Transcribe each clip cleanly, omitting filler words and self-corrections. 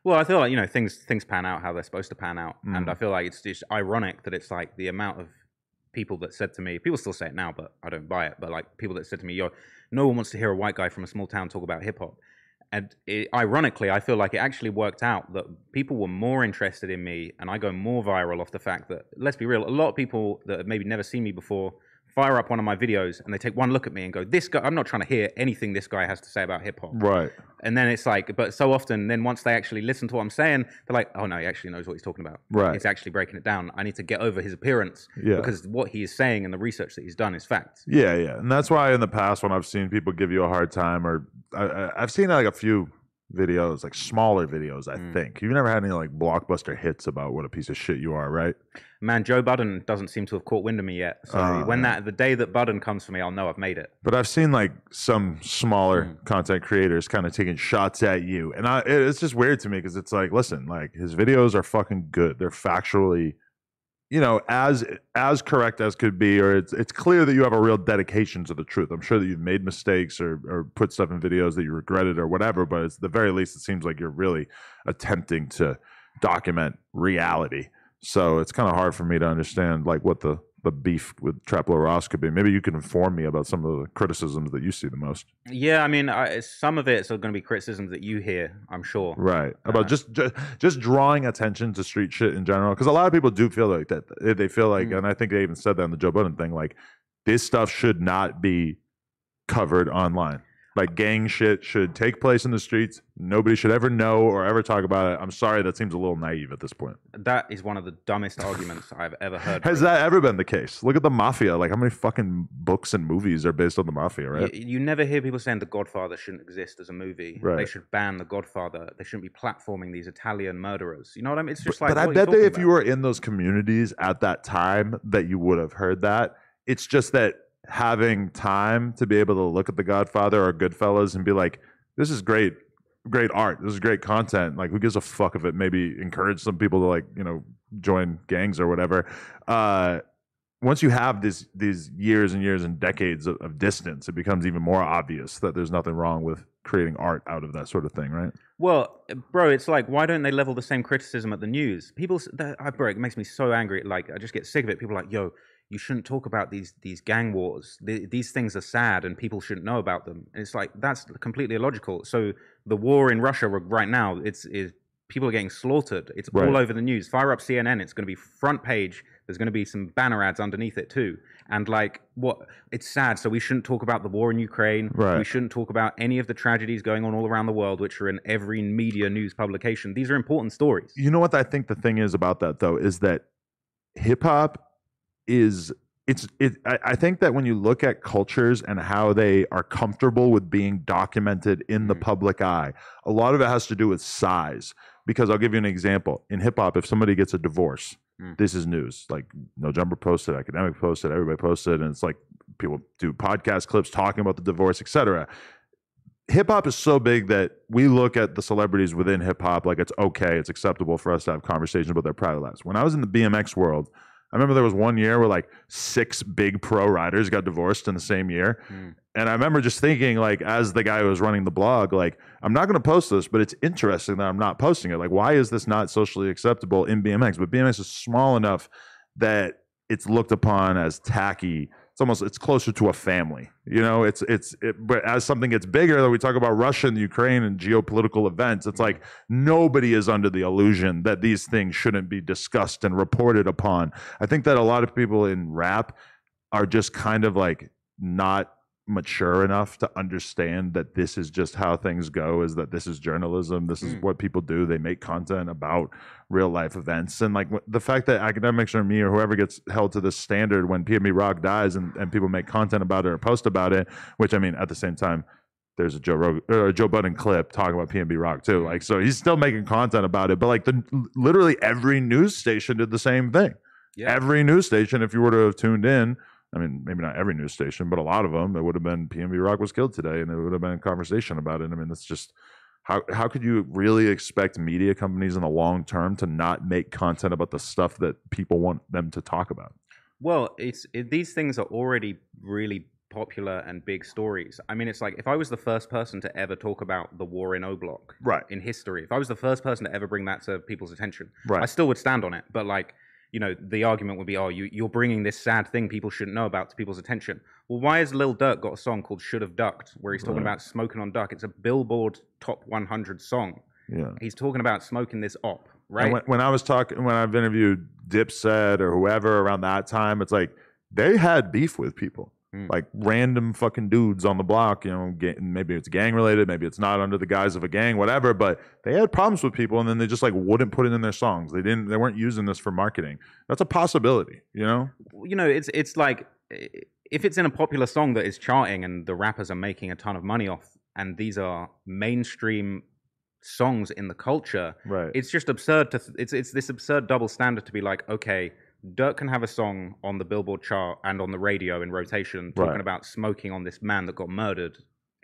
Well, I feel like, things pan out how they're supposed to pan out. And I feel like it's just ironic that it's like the amount of people that said to me, people still say it now, but I don't buy it. But like people that said to me, yo, no one wants to hear a white guy from a small town talk about hip hop. And ironically, I feel like it actually worked out that people were more interested in me, and I go more viral off the fact that, let's be real, a lot of people that have maybe never seen me before fire up one of my videos and they take one look at me and go, this guy, I'm not trying to hear anything this guy has to say about hip hop. Right. And then it's like, but so often, then once they actually listen to what I'm saying, they're like, oh no, he actually knows what he's talking about. Right. He's actually breaking it down. I need to get over his appearance because what he is saying and the research that he's done is facts. Yeah, yeah. And that's why in the past when I've seen people give you a hard time, or I've seen like a few videos, like smaller videos, I think. You've never had any like blockbuster hits about what a piece of shit you are, right? Man, Joe Budden doesn't seem to have caught wind of me yet. So the day that Budden comes for me, I'll know I've made it. But I've seen like some smaller content creators kind of taking shots at you. And it's just weird to me because it's like, listen, like his videos are fucking good. They're factually, as correct as could be, or it's clear that you have a real dedication to the truth. I'm sure that you've made mistakes or put stuff in videos that you regretted or whatever, but at the very least, it seems like you're really attempting to document reality. So it's kind of hard for me to understand like what the beef with Traplo Ross could be. Maybe you can inform me about some of the criticisms that you see the most. Yeah, I mean, some of it's going to be criticisms that you hear, I'm sure. Right. About just drawing attention to street shit in general. Because a lot of people do feel like that. They feel like, and I think they even said that in the Joe Budden thing, like this stuff should not be covered online. Like gang shit should take place in the streets. Nobody should ever know or ever talk about it. I'm sorry, that seems a little naive at this point. That is one of the dumbest arguments I've ever heard. Has that ever been the case? Look at the mafia. Like how many fucking books and movies are based on the mafia, right? You never hear people saying The Godfather shouldn't exist as a movie. Right. They should ban The Godfather. They shouldn't be platforming these Italian murderers. You know what I mean? It's just like. But I bet that if you were in those communities at that time, that you would have heard that. It's just that having time to be able to look at The Godfather or Goodfellas and be like, this is great art, this is great content, like who gives a fuck if it maybe encourage some people to like join gangs or whatever. Once you have these years and years and decades of distance, it becomes even more obvious that there's nothing wrong with creating art out of that sort of thing, right? Well, bro, it's like, why don't they level the same criticism at the news? Bro, it makes me so angry. Like, I just get sick of it. People are like, yo, you shouldn't talk about these gang wars. These things are sad and people shouldn't know about them. And it's like, that's completely illogical. So the war in Russia right now, is people are getting slaughtered. It's all over the news. Fire up CNN. It's going to be front page. There's going to be some banner ads underneath it too. And like, it's sad. So we shouldn't talk about the war in Ukraine. Right. We shouldn't talk about any of the tragedies going on all around the world, which are in every media news publication. These are important stories. You know what I think the thing is about that though, is that hip hop I think that when you look at cultures and how they are comfortable with being documented in the public eye, a lot of it has to do with size. Because I'll give you an example. In hip hop, if somebody gets a divorce, this is news. Like No Jumper posted, Academic posted, everybody posted, and it's like people do podcast clips talking about the divorce, etc. Hip hop is so big that we look at the celebrities within hip hop like it's okay, it's acceptable for us to have conversations about their private lives. When I was in the BMX world, I remember there was one year where like 6 big pro riders got divorced in the same year. And I remember just thinking, like, as the guy who was running the blog, like, I'm not going to post this, but it's interesting that I'm not posting it. Like, why is this not socially acceptable in BMX? But BMX is small enough that it's looked upon as tacky. It's closer to a family, but as something gets bigger, that we talk about Russia and Ukraine and geopolitical events, it's like nobody is under the illusion that these things shouldn't be discussed and reported upon. I think that a lot of people in rap are just kind of like not mature enough to understand that this is just how things go, is that this is journalism, this is what people do. They make content about real life events, and like the fact that academics or me or whoever gets held to this standard when PNB Rock dies and people make content about it or post about it, which I mean at the same time there's a Joe Budden clip talking about PNB Rock too, like, so he's still making content about it, but like literally every news station did the same thing. Every news station, if you were to have tuned in, I mean, maybe not every news station, but a lot of them, it would have been PNB Rock was killed today, and it would have been a conversation about it. I mean, that's just how could you really expect media companies in the long term to not make content about the stuff that people want them to talk about? Well, these things are already really popular and big stories. I mean, it's like if I was the first person to ever talk about the war in Oblok Right. in history, if I was the first person to ever bring that to people's attention, Right. I still would stand on it. But like, you know, the argument would be, oh, you're bringing this sad thing people shouldn't know about to people's attention. Well, why has Lil Durk got a song called Should Have Ducked, where he's talking about smoking on duck? It's a Billboard Top 100 song. Yeah. He's talking about smoking this op, right? And when I've interviewed Dipset or whoever around that time, it's like they had beef with people. Like random fucking dudes on the block, you know, maybe it's gang related, maybe it's not under the guise of a gang, whatever, but they had problems with people and then they just like wouldn't put it in their songs. They weren't using this for marketing. That's a possibility, you know? You know, it's like if it's in a popular song that is charting and the rappers are making a ton of money off and these are mainstream songs in the culture, right? It's just absurd it's this absurd double standard to be like, okay, Dirk can have a song on the Billboard chart and on the radio in rotation talking about smoking on this man that got murdered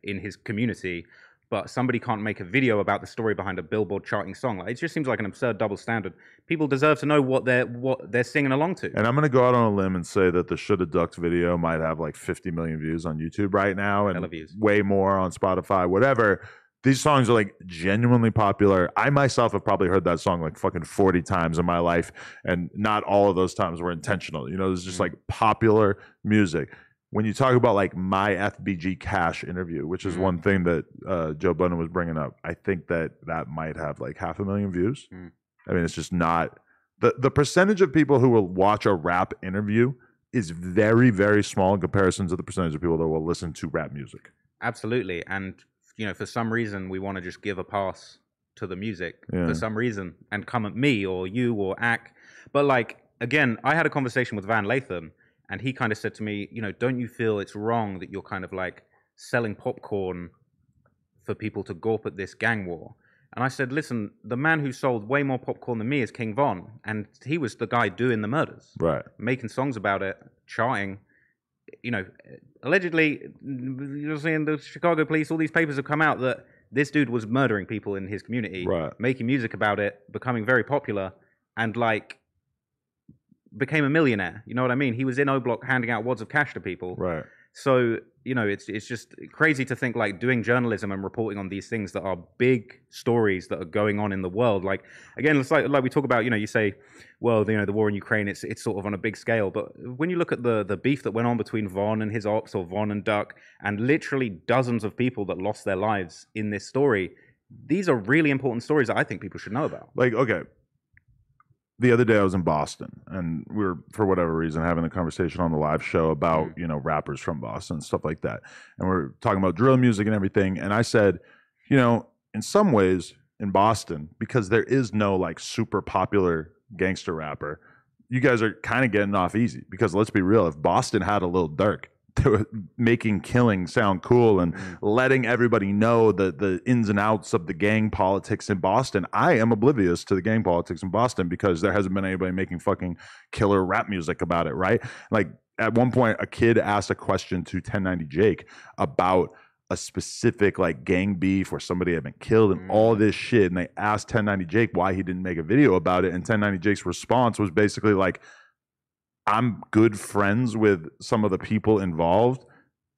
in his community, but somebody can't make a video about the story behind a Billboard charting song. Like, it just seems like an absurd double standard. People deserve to know what they're singing along to. And I'm going to go out on a limb and say that the Shoulda Ducked video might have like 50 million views on YouTube right now and way more on Spotify, whatever. These songs are like genuinely popular. I myself have probably heard that song like fucking 40 times in my life, and not all of those times were intentional. You know, it's just like popular music. When you talk about like my FBG Cash interview, which is one thing that Joe Budden was bringing up, I think that might have like 500,000 views. I mean, it's just not the percentage of people who will watch a rap interview is very, very small in comparison to the percentage of people that will listen to rap music. Absolutely. And you know, for some reason, we want to just give a pass to the music for some reason and come at me or you or Ak. But like, again, I had a conversation with Van Lathan and he kind of said to me, you know, don't you feel it's wrong that you're kind of like selling popcorn for people to gawp at this gang war? And I said, listen, the man who sold way more popcorn than me is King Von. And he was the guy doing the murders. Right. Making songs about it, charting. You know, allegedly, you're seeing the Chicago police, all these papers have come out that this dude was murdering people in his community, making music about it, becoming very popular, and like became a millionaire. You know what I mean? He was in O'Block handing out wads of cash to people. Right. So, you know, it's just crazy to think like doing journalism and reporting on these things that are big stories that are going on in the world. Like, again, it's like we talk about, you know, you say, well, you know, the war in Ukraine, it's sort of on a big scale. But when you look at the beef that went on between Von and his ops or Von and Duck and literally dozens of people that lost their lives in this story, these are really important stories that I think people should know about. Like, okay. The other day I was in Boston and we were, for whatever reason, having a conversation on the live show about, you know, rappers from Boston and stuff like that. And we're talking about drill music and everything. And I said, you know, in some ways in Boston, because there is no like super popular gangster rapper, you guys are kind of getting off easy because let's be real. If Boston had a Lil Durk, they were making killing sound cool and letting everybody know the ins and outs of the gang politics in Boston. I am oblivious to the gang politics in Boston because there hasn't been anybody making fucking killer rap music about it, right? Like at one point, a kid asked a question to 1090 Jake about a specific like gang beef where somebody had been killed and all this shit. And they asked 1090 Jake why he didn't make a video about it. And 1090 Jake's response was basically like, I'm good friends with some of the people involved.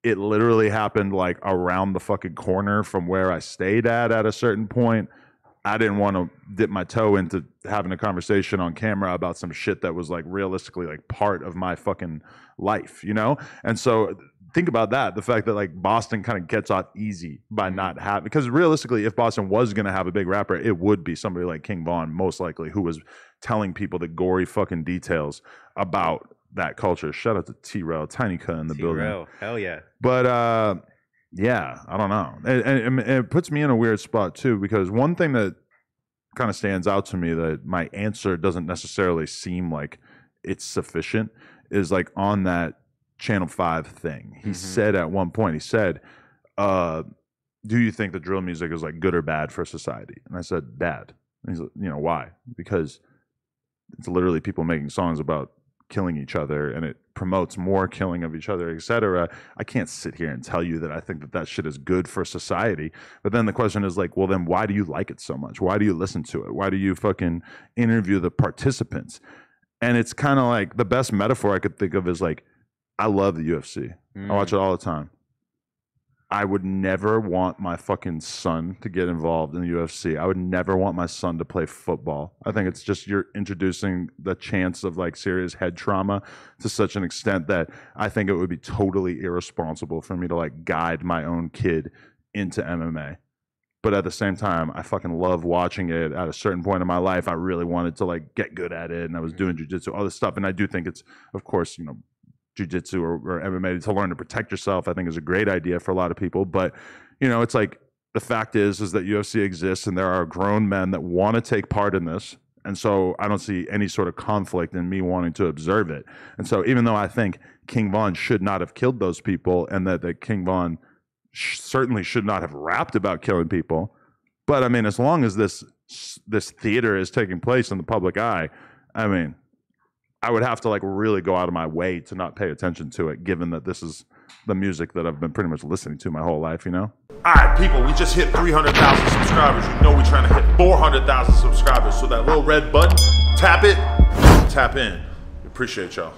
It literally happened like around the fucking corner from where I stayed at a certain point. I didn't want to dip my toe into having a conversation on camera about some shit that was like realistically like part of my fucking life, you know? And so think about that. The fact that like Boston kind of gets off easy by not having, because realistically, if Boston was going to have a big rapper, it would be somebody like King Von, most likely, who was telling people the gory fucking details about that culture. Shout out to T-Rail, Tiny Cut in the building. Hell yeah. But yeah, I don't know. And it puts me in a weird spot too, because one thing that kind of stands out to me that my answer doesn't necessarily seem like it's sufficient is like on that Channel 5 thing. He said at one point, he said, do you think the drill music is like good or bad for society? And I said, bad. And he's like, you know, why? Because it's literally people making songs about killing each other and it promotes more killing of each other, etc. I can't sit here and tell you that I think that that shit is good for society. But then the question is like, well, then why do you like it so much? Why do you listen to it? Why do you fucking interview the participants? And it's kind of like the best metaphor I could think of is like, I love the UFC. I watch it all the time. I would never want my fucking son to get involved in the UFC. I would never want my son to play football. I think it's just you're introducing the chance of like serious head trauma to such an extent that I think it would be totally irresponsible for me to like guide my own kid into MMA. But at the same time, I fucking love watching it. At a certain point in my life, I really wanted to like get good at it, and I was doing jiu-jitsu, all this stuff. And I do think it's, of course, you know, jiu-jitsu or MMA to learn to protect yourself, I think is a great idea for a lot of people. But, you know, it's like the fact is that UFC exists and there are grown men that want to take part in this. And so I don't see any sort of conflict in me wanting to observe it. And so even though I think King Von should not have killed those people and that King Von certainly should not have rapped about killing people, but I mean, as long as this theater is taking place in the public eye, I mean, I would have to like really go out of my way to not pay attention to it, given that this is the music that I've been pretty much listening to my whole life, you know? All right, people, we just hit 300,000 subscribers. You know we're trying to hit 400,000 subscribers. So that little red button, tap it, tap in. We appreciate y'all.